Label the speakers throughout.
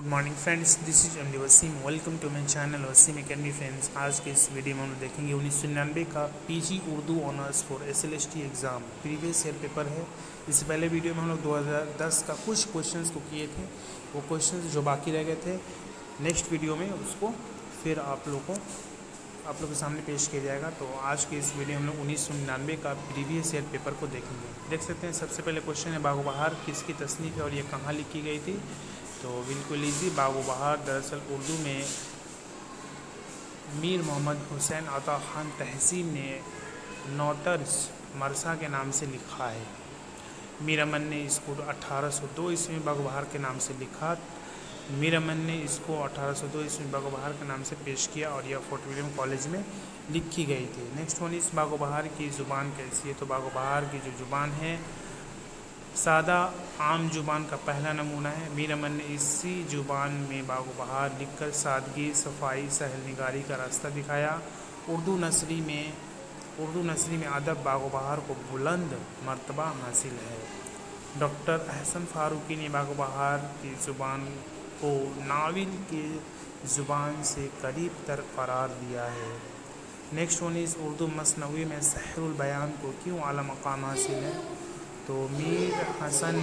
Speaker 1: Morning friends, this is MD Wasim. Welcome to my channel Wasim academy. Friends, आज के इस video में हम लोग देखेंगे 1999 का PG Urdu honours for SLST exam previous year paper है। इससे पहले वीडियो में हम लोग 2010 का कुछ क्वेश्चंस को किए थे। वो क्वेश्चंस जो बाकी रह गए थे, नेक्स्ट वीडियो में उसको फिर आप लोग के सामने पेश किया जाएगा। तो आज के इस वीडियो में हम लोग 1999 का प्रीवियस ईयर पेपर को देखेंगे। देख सकते हैं, सबसे पहले क्वेश्चन है बागो बहार किसकी तसनीफ़ है और ये कहाँ लिखी गई थी। तो बिल्कुल ईजी। बागो बहार दरअसल उर्दू में मीर मोहम्मद हुसैन अता खान तहसीन ने नौतर्स मरसा के नाम से लिखा है। मीर अमन ने इसको 1802 ईस्वी में बागो बहार के नाम से लिखा। मीर अमन ने इसको 1802 ईस्वी में बागो बहार के नाम से पेश किया और यह फोर्ट विलियम कॉलेज में लिखी गई थी। नेक्स्ट वन इस बागो बहार की ज़ुबान कैसी है। तो बागो बहार की जो ज़ुबान है सादा आम ज़ुबान का पहला नमूना है। मीर अमन ने इसी ज़ुबान में बागो बहार लिखकर सादगी, सफाई, सहलनिगारी का रास्ता दिखाया। उर्दू नसरी में अदब बागो बहार को बुलंद मर्तबा हासिल है। डॉक्टर अहसन फारूकी ने बागो बहार की ज़ुबान को नाविल की ज़ुबान से करीब तर करार दिया है। नेक्स्ट वन इस उर्दू मसनवी में सहरुल बयान को क्यों आला मकाम हासिल है। तो मीर हसन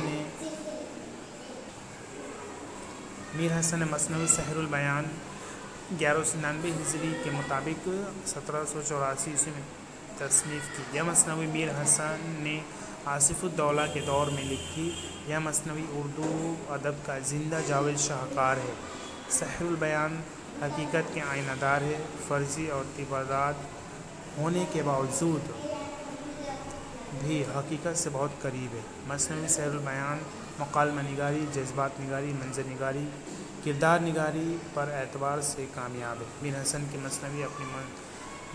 Speaker 1: ने मसनवी सहरुल बयान 1199 हिजरी के मुताबिक 1784 ईस्वी में तसनीफ़ की। यह मसनवी मीर हसन ने आसिफुद्दौला के दौर में लिखी। यह मसनवी उर्दू अदब का जिंदा जावेद शाहकार है। सहरुल बयान हकीकत के आइनादार है। फ़र्ज़ी और तिबादात होने के बावजूद भी हकीकत से बहुत करीब है। मसनवी सहरुल बयान मकालमा निगारी, जज्बात निगारी, मंजर निगारी, किरदार निगारी पर एतबार से कामयाब है। मीर हसन की मसनवी अपनी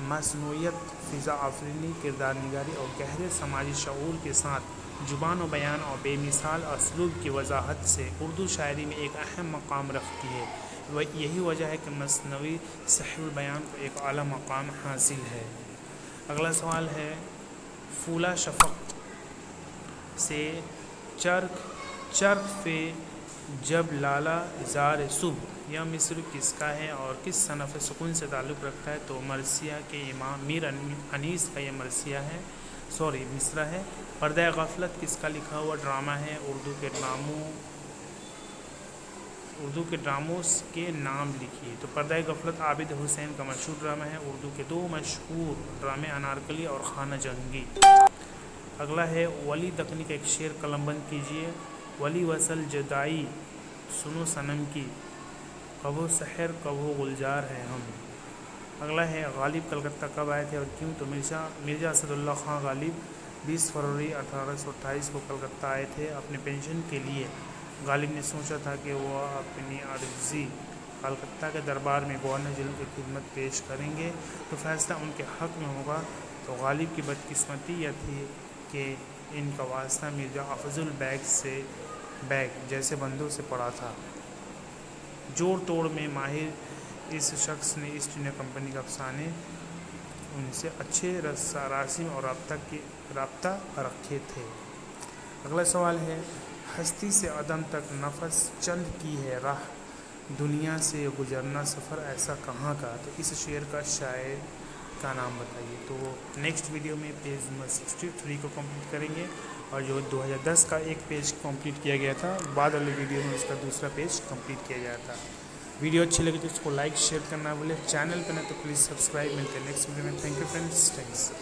Speaker 1: मसनूयत, फ़िज़ा आफरीनी, किरदार निगारी और गहरे समाजी शऊर के साथ ज़ुबान व बयान और बेमिसाल असलूब की वजाहत से उर्दू शायरी में एक अहम मकाम रखती है। यही वजह है कि मसनवी सहरुल बयान को एक आला मकाम हासिल है। अगला सवाल है फूला शफ़क़ से चर्क पे जब लाला ज़ार सुबह, यह मिस्र किसका है और किस सनफ़ सुकून से ताल्लुक़ रखता है। तो मरसिया के इमाम मीर अनीस का यह मिस्रा है। पर्दा गफलत किसका लिखा हुआ ड्रामा है। उर्दू के ड्रामों के नाम लिखिए। तो पर्दा गफलत आबिद हुसैन का मशहूर ड्रामा है। उर्दू के दो मशहूर ड्रामे अनारकली और खाना जंगी। अगला है वली दकनी का एक शेर कलमबंद कीजिए। वली वसल जदाई सुनो सनम की, कबो सहर कबो गुलजार है हम। अगला है गालिब कलकत्ता कब आए थे और क्यों। तो मिर्ज़ा असदुल्ला खां गालिब 20 फरवरी 1828 को कलकत्ता आए थे। अपने पेंशन के लिए गालिब ने सोचा था कि वह अपनी अर्ज़ी कलकत्ता के दरबार में गवर्नर जनरल की खिदमत पेश करेंगे तो फैसला उनके हक़ में होगा। तो गालिब की बदकिस्मती यह थी कि इनका वास्ता मिर्ज़ा अफजुल बैग जैसे बंदों से पड़ा था। जोड़ तोड़ में माहिर इस शख्स ने ईस्ट इंडिया कंपनी का अफसाने उनसे अच्छे रासिम और रब्ता रखे थे। अगला सवाल है हस्ती से अदम तक नफस चंद की है राह, दुनिया से गुजरना सफ़र ऐसा कहाँ का। तो इस शेर का शायर का नाम बताइए। तो नेक्स्ट वीडियो में पेज नंबर 63 को कंप्लीट करेंगे और जो 2010 का एक पेज कंप्लीट किया गया था, बाद वाले वीडियो में उसका दूसरा पेज कंप्लीट किया जाता। वीडियो अच्छी लगी तो इसको लाइक शेयर करना भूलें। चैनल पर ना तो प्लीज़ सब्सक्राइब। मिलते हैं नेक्स्ट वीडियो में। Thank you friends. थैंक्स।